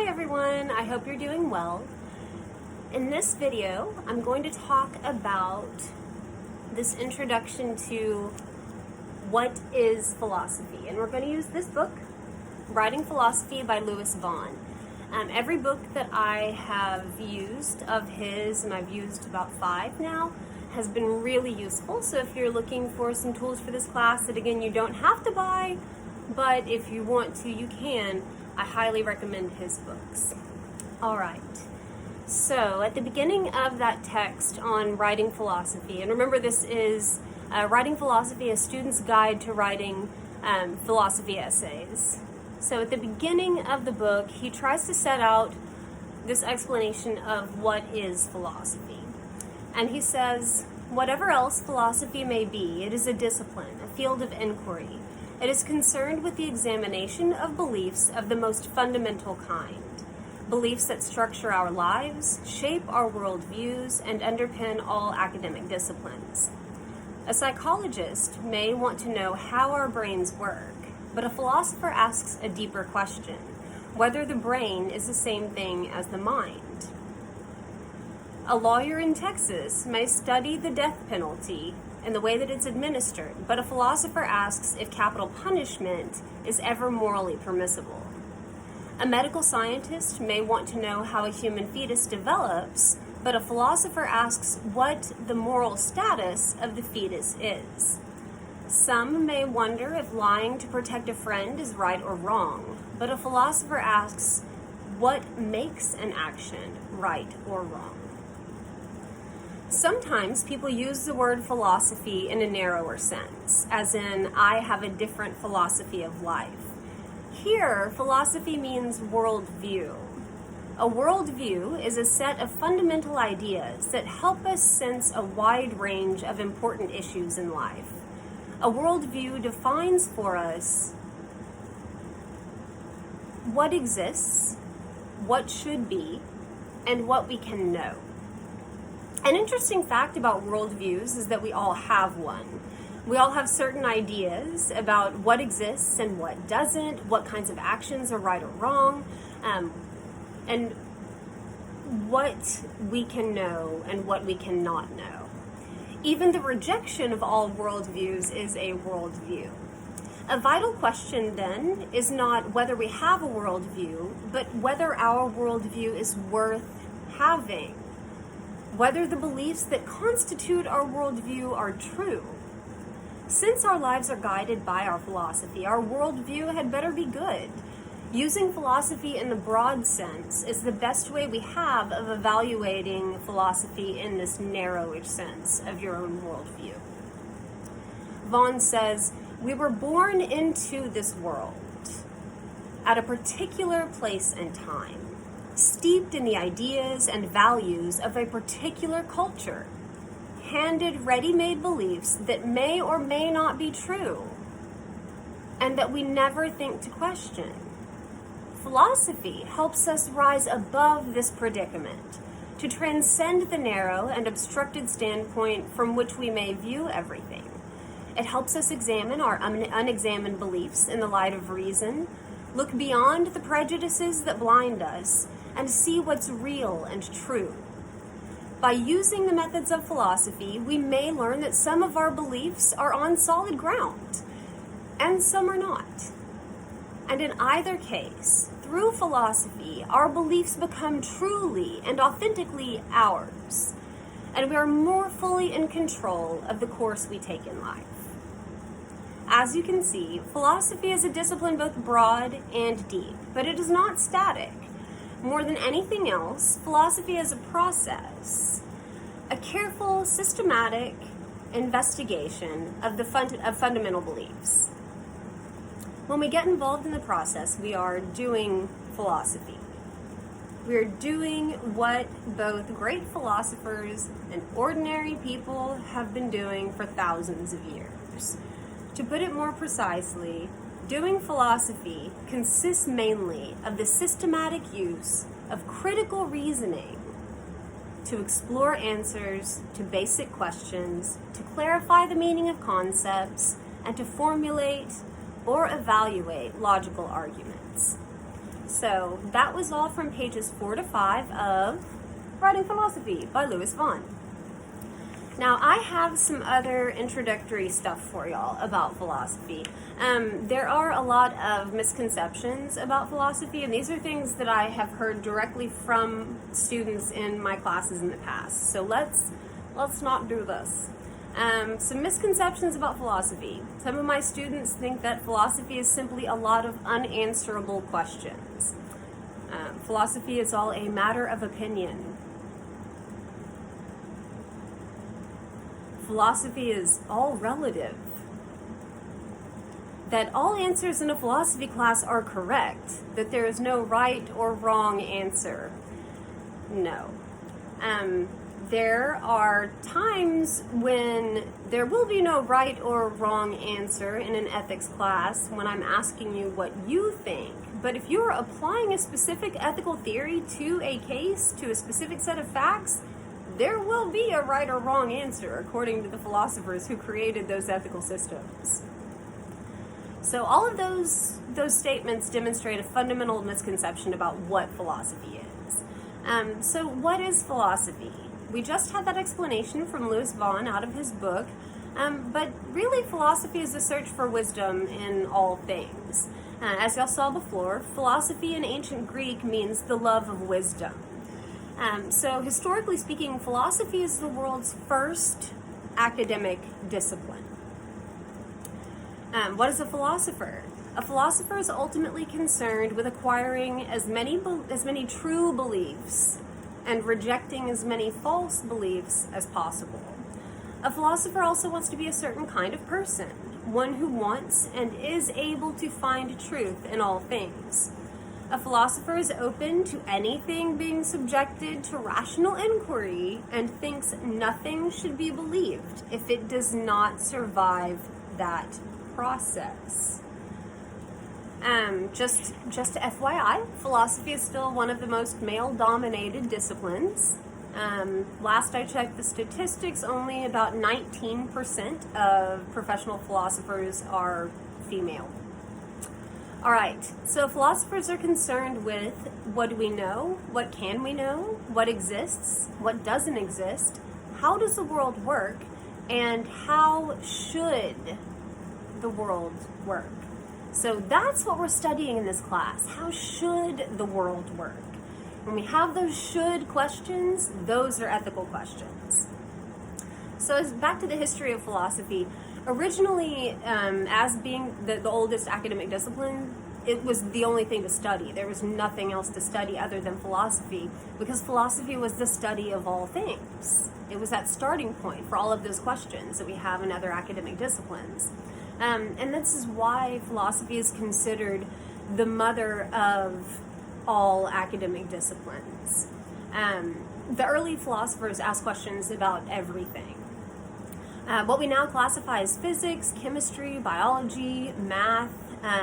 Hi everyone, I hope you're doing well. In this video, I'm going to talk about this introduction to what is philosophy. And we're going to use this book, Writing Philosophy by Lewis Vaughn. Every book that I have used of his, and I've used about 5 now, has been really useful. So if you're looking for some tools for this class that again you don't have to buy, but if you want to, you can, I highly recommend his books. All right, so at the beginning of that text on writing philosophy, and remember this is Writing Philosophy, a student's guide to writing philosophy essays. So at the beginning of the book, he tries to set out this explanation of what is philosophy. And he says, whatever else philosophy may be, it is a discipline, a field of inquiry. It is concerned with the examination of beliefs of the most fundamental kind. Beliefs that structure our lives, shape our worldviews, and underpin all academic disciplines. A psychologist may want to know how our brains work, but a philosopher asks a deeper question, whether the brain is the same thing as the mind. A lawyer in Texas may study the death penalty and the way that it's administered, but a philosopher asks if capital punishment is ever morally permissible. A medical scientist may want to know how a human fetus develops, but a philosopher asks what the moral status of the fetus is. Some may wonder if lying to protect a friend is right or wrong, but a philosopher asks what makes an action right or wrong. Sometimes people use the word philosophy in a narrower sense, as in, I have a different philosophy of life. Here, philosophy means worldview. A worldview is a set of fundamental ideas that help us sense a wide range of important issues in life. A worldview defines for us what exists, what should be, and what we can know. An interesting fact about worldviews is that we all have one. We all have certain ideas about what exists and what doesn't, what kinds of actions are right or wrong, and what we can know and what we cannot know. Even the rejection of all worldviews is a worldview. A vital question then is not whether we have a worldview, but whether our worldview is worth having. Whether the beliefs that constitute our worldview are true. Since our lives are guided by our philosophy, our worldview had better be good. Using philosophy in the broad sense is the best way we have of evaluating philosophy in this narrowish sense of your own worldview. Vaughn says, we were born into this world at a particular place and time, steeped in the ideas and values of a particular culture, handed ready-made beliefs that may or may not be true, and that we never think to question. Philosophy helps us rise above this predicament, to transcend the narrow and obstructed standpoint from which we may view everything. It helps us examine our unexamined beliefs in the light of reason, look beyond the prejudices that blind us, and see what's real and true. By using the methods of philosophy, we may learn that some of our beliefs are on solid ground, and some are not. And in either case, through philosophy, our beliefs become truly and authentically ours, and we are more fully in control of the course we take in life. As you can see, philosophy is a discipline both broad and deep, but it is not static. More than anything else, philosophy is a process, a careful, systematic investigation of fundamental beliefs. When we get involved in the process, we are doing philosophy. We are doing what both great philosophers and ordinary people have been doing for thousands of years. To put it more precisely, doing philosophy consists mainly of the systematic use of critical reasoning to explore answers to basic questions, to clarify the meaning of concepts, and to formulate or evaluate logical arguments. So that was all from pages 4 to 5 of Writing Philosophy by Lewis Vaughn. Now, I have some other introductory stuff for y'all about philosophy. There are a lot of misconceptions about philosophy, and these are things that I have heard directly from students in my classes in the past. So let's not do this. Some misconceptions about philosophy. Some of my students think that philosophy is simply a lot of unanswerable questions. Philosophy is all a matter of opinion. Philosophy is all relative. That all answers in a philosophy class are correct. That there is no right or wrong answer. No. There are times when there will be no right or wrong answer in an ethics class when I'm asking you what you think. But if you are applying a specific ethical theory to a case, to a specific set of facts, there will be a right or wrong answer according to the philosophers who created those ethical systems. So all of those statements demonstrate a fundamental misconception about what philosophy is. So what is philosophy? We just had that explanation from Lewis Vaughn out of his book, but really philosophy is a search for wisdom in all things. As y'all saw before, philosophy in ancient Greek means the love of wisdom. So historically speaking, philosophy is the world's first academic discipline. What is a philosopher? A philosopher is ultimately concerned with acquiring as many true beliefs and rejecting as many false beliefs as possible. A philosopher also wants to be a certain kind of person, one who wants and is able to find truth in all things. A philosopher is open to anything being subjected to rational inquiry and thinks nothing should be believed if it does not survive that process. Just FYI, philosophy is still one of the most male-dominated disciplines. Last I checked the statistics, only about 19% of professional philosophers are female. All right, so philosophers are concerned with what do we know, what can we know, what exists, what doesn't exist, how does the world work, and how should the world work. So that's what we're studying in this class. How should the world work? When we have those should questions, those are ethical questions. So back to the history of philosophy. Originally, as being the oldest academic discipline, it was the only thing to study. There was nothing else to study other than philosophy, because philosophy was the study of all things. It was that starting point for all of those questions that we have in other academic disciplines. And this is why philosophy is considered the mother of all academic disciplines. The early philosophers asked questions about everything. What we now classify as physics, chemistry, biology, math,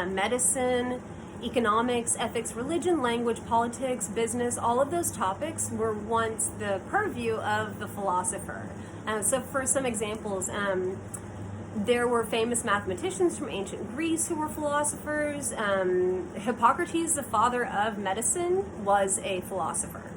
medicine, economics, ethics, religion, language, politics, business, all of those topics were once the purview of the philosopher. So for some examples, there were famous mathematicians from ancient Greece who were philosophers. Hippocrates, the father of medicine, was a philosopher.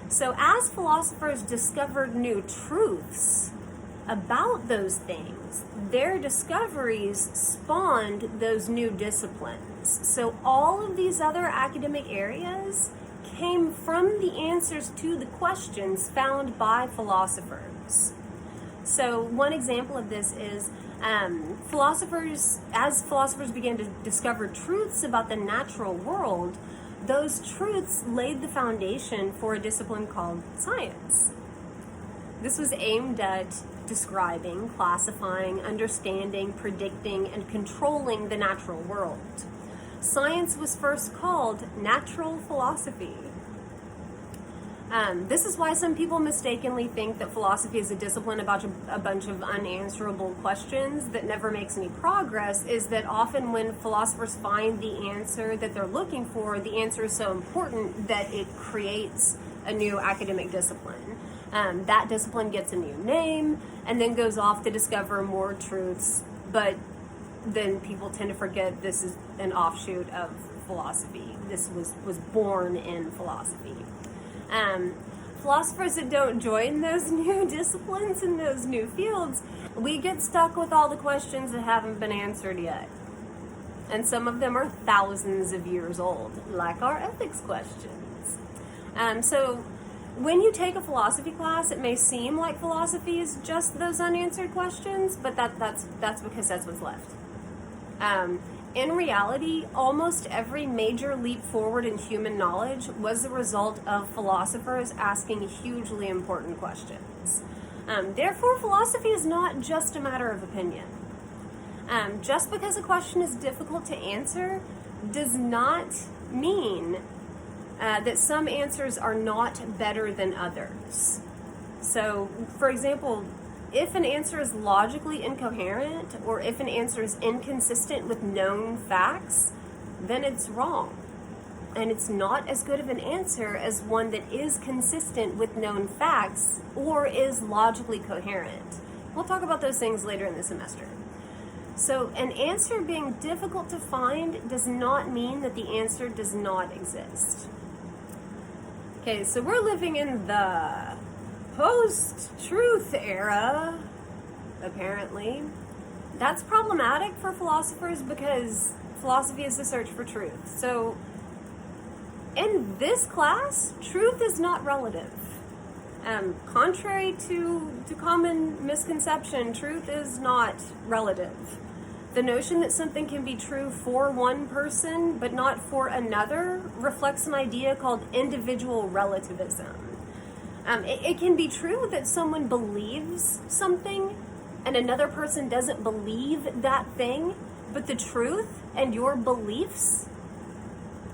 So as philosophers discovered new truths about those things, their discoveries spawned those new disciplines. So all of these other academic areas came from the answers to the questions found by philosophers. So one example of this is as philosophers began to discover truths about the natural world, those truths laid the foundation for a discipline called science. This was aimed at describing, classifying, understanding, predicting, and controlling the natural world. Science was first called natural philosophy. This is why some people mistakenly think that philosophy is a discipline about a bunch of unanswerable questions that never makes any progress, is that often when philosophers find the answer that they're looking for, the answer is so important that it creates a new academic discipline. That discipline gets a new name and then goes off to discover more truths, but then people tend to forget this is an offshoot of philosophy. This was born in philosophy. Philosophers that don't join those new disciplines and those new fields, we get stuck with all the questions that haven't been answered yet. And some of them are thousands of years old, like our ethics questions. So when you take a philosophy class, it may seem like philosophy is just those unanswered questions, but that's because that's what's left. In reality, almost every major leap forward in human knowledge was the result of philosophers asking hugely important questions. Therefore, philosophy is not just a matter of opinion. Just because a question is difficult to answer does not mean that some answers are not better than others. So, for example, if an answer is logically incoherent or if an answer is inconsistent with known facts, then it's wrong. And it's not as good of an answer as one that is consistent with known facts or is logically coherent. We'll talk about those things later in the semester. So an answer being difficult to find does not mean that the answer does not exist. Okay, so we're living in the post-truth era, apparently. That's problematic for philosophers because philosophy is the search for truth. So in this class, truth is not relative. Contrary to common misconception, truth is not relative. The notion that something can be true for one person but not for another reflects an idea called individual relativism. It can be true that someone believes something and another person doesn't believe that thing, but the truth and your beliefs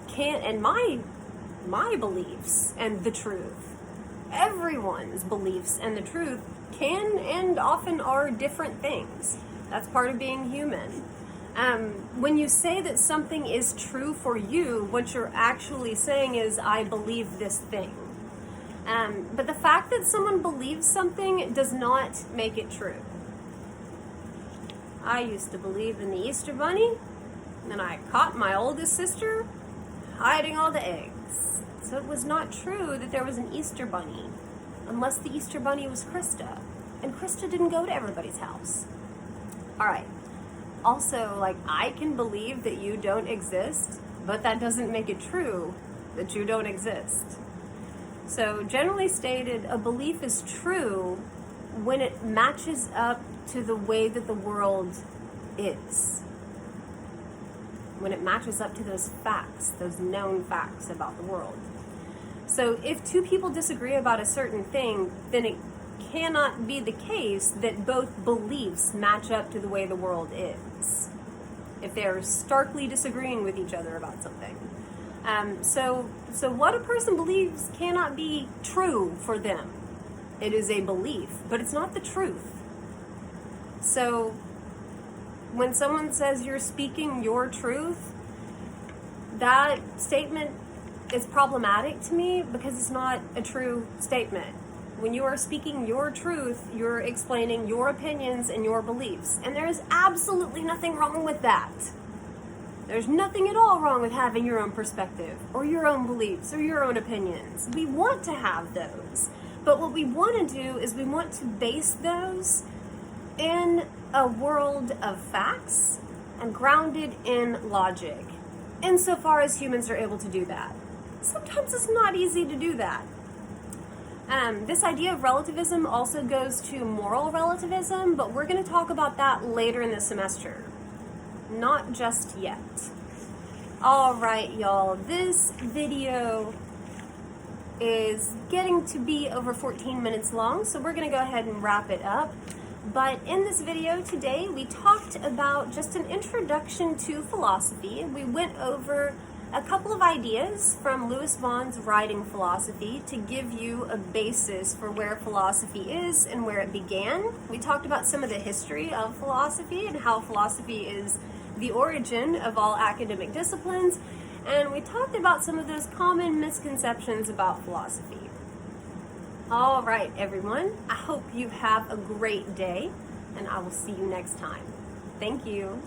can't, and my beliefs and the truth, everyone's beliefs and the truth can and often are different things. That's part of being human. When you say that something is true for you, what you're actually saying is, I believe this thing. But the fact that someone believes something does not make it true. I used to believe in the Easter Bunny, and I caught my oldest sister hiding all the eggs. So it was not true that there was an Easter Bunny, unless the Easter Bunny was Krista. And Krista didn't go to everybody's house. Alright. Also, I can believe that you don't exist, but that doesn't make it true that you don't exist. So, generally stated, a belief is true when it matches up to the way that the world is. When it matches up to those facts, those known facts about the world. So, if two people disagree about a certain thing, then it cannot be the case that both beliefs match up to the way the world is. If they're starkly disagreeing with each other about something. So what a person believes cannot be true for them. It is a belief, but it's not the truth. So when someone says you're speaking your truth, that statement is problematic to me because it's not a true statement. When you are speaking your truth, you're explaining your opinions and your beliefs. And there is absolutely nothing wrong with that. There's nothing at all wrong with having your own perspective, or your own beliefs, or your own opinions. We want to have those. But what we want to do is we want to base those in a world of facts and grounded in logic, insofar as humans are able to do that. Sometimes it's not easy to do that. This idea of relativism also goes to moral relativism, but we're going to talk about that later in the semester. Not just yet. Alright, y'all. This video is getting to be over 14 minutes long, so we're going to go ahead and wrap it up. But in this video today, we talked about just an introduction to philosophy. We went over a couple of ideas from Lewis Vaughn's Writing Philosophy to give you a basis for where philosophy is and where it began. We talked about some of the history of philosophy and how philosophy is the origin of all academic disciplines, and we talked about some of those common misconceptions about philosophy. All right, everyone, I hope you have a great day, and I will see you next time. Thank you.